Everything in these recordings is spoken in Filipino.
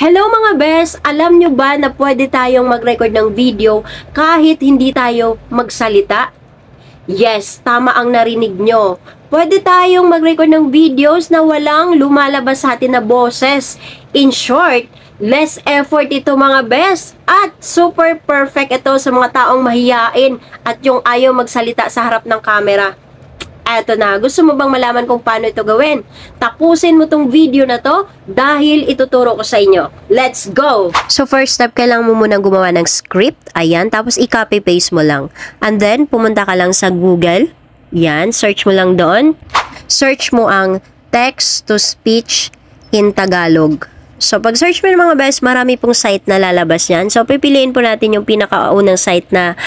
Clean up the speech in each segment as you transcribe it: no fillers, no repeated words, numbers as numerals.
Hello mga best! Alam nyo ba na pwede tayong mag-record ng video kahit hindi tayo magsalita? Yes, tama ang narinig nyo. Pwede tayong mag-record ng videos na walang lumalabas sa atin na boses. In short, less effort ito mga best. At super perfect ito sa mga taong mahiyain at yung ayaw magsalita sa harap ng camera. Eto na, gusto mo bang malaman kung paano ito gawin? Tapusin mo tong video na to dahil ituturo ko sa inyo. Let's go! So first step, kailangan mo munang gumawa ng script. Ayan, tapos i-copy paste mo lang. And then, pumunta ka lang sa Google. Yan, search mo lang doon. Search mo ang text to speech in Tagalog. So, pag search mo ng mga best, marami pong site na lalabas yan. So, pipiliin po natin yung pinakaunang site na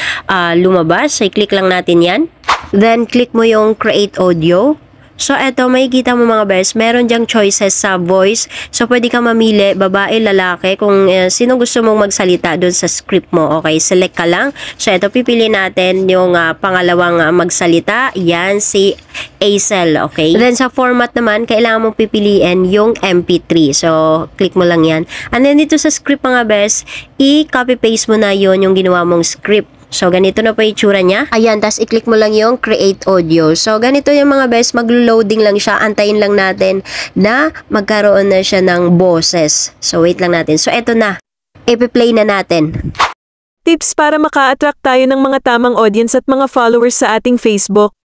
lumabas. So, i-click lang natin yan. Then, click mo yung create audio. So, eto, makikita mo mga best, meron dyang choices sa voice. So, pwede kang mamili, babae, lalaki, kung sino gusto mong magsalita doon sa script mo. Okay, select ka lang. So, eto, pipili natin yung pangalawang magsalita. Yan, si Acel. Okay. Then, sa format naman, kailangan mong pipiliin yung MP3. So, click mo lang yan. And then, dito sa script mga best, i-copy paste mo na yon yung ginawa mong script. So, ganito na po yung itsura niya. Ayan, tas i-click mo lang yung create audio. So, ganito yung mga best, mag-loading lang siya. Antayin lang natin na magkaroon na siya ng boses. So, wait lang natin. So, eto na. I-play na natin. Tips para maka-attract tayo ng mga tamang audience at mga followers sa ating Facebook.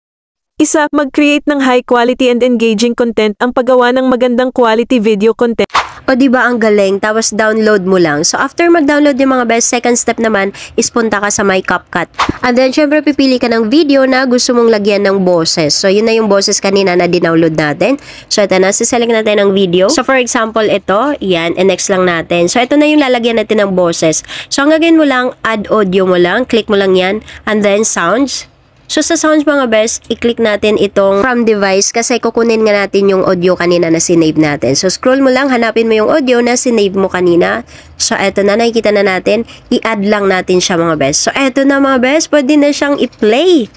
Isa, mag-create ng high quality and engaging content. Ang paggawa ng magandang quality video content. O diba ang galing, tapos download mo lang. So after mag-download yung mga best, second step naman is punta ka sa My CapCut. And then syempre pipili ka ng video na gusto mong lagyan ng boses. So yun na yung boses kanina na dinownload natin. So ito na, siselect natin ang video. So for example ito, yan, and next lang natin. So ito na yung lalagyan natin ng boses. So ang gagawin mo lang, add audio mo lang, click mo lang yan, and then sounds. So, sa sounds mga best, i-click natin itong from device kasi kukunin nga natin yung audio kanina na sinave natin. So, scroll mo lang, hanapin mo yung audio na sinave mo kanina. So, eto na, nakikita na natin. I-add lang natin siya mga best. So, eto na mga best, pwede na siyang i-play.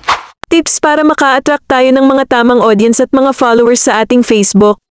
Tips para maka-attract tayo ng mga tamang audience at mga followers sa ating Facebook.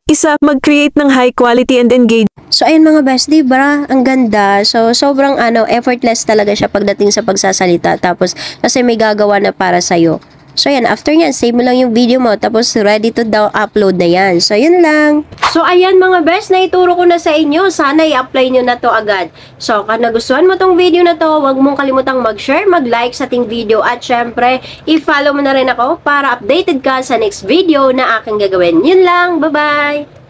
Isa, mag-create ng high quality and engaging. So, ayun mga best, diba? Ang ganda. So, sobrang effortless talaga siya pagdating sa pagsasalita. Tapos, kasi may gagawa na para sa'yo. So, yan. After yan, save mo lang yung video mo. Tapos, ready to upload na yan. So, yun lang. So, ayan mga best, naituro ko na sa inyo. Sana i-apply nyo na to agad. So, kung nagustuhan mo tong video na to, huwag mong kalimutang mag-share, mag-like sa ating video. At syempre, i-follow mo na rin ako para updated ka sa next video na aking gagawin. Yun lang. Bye-bye!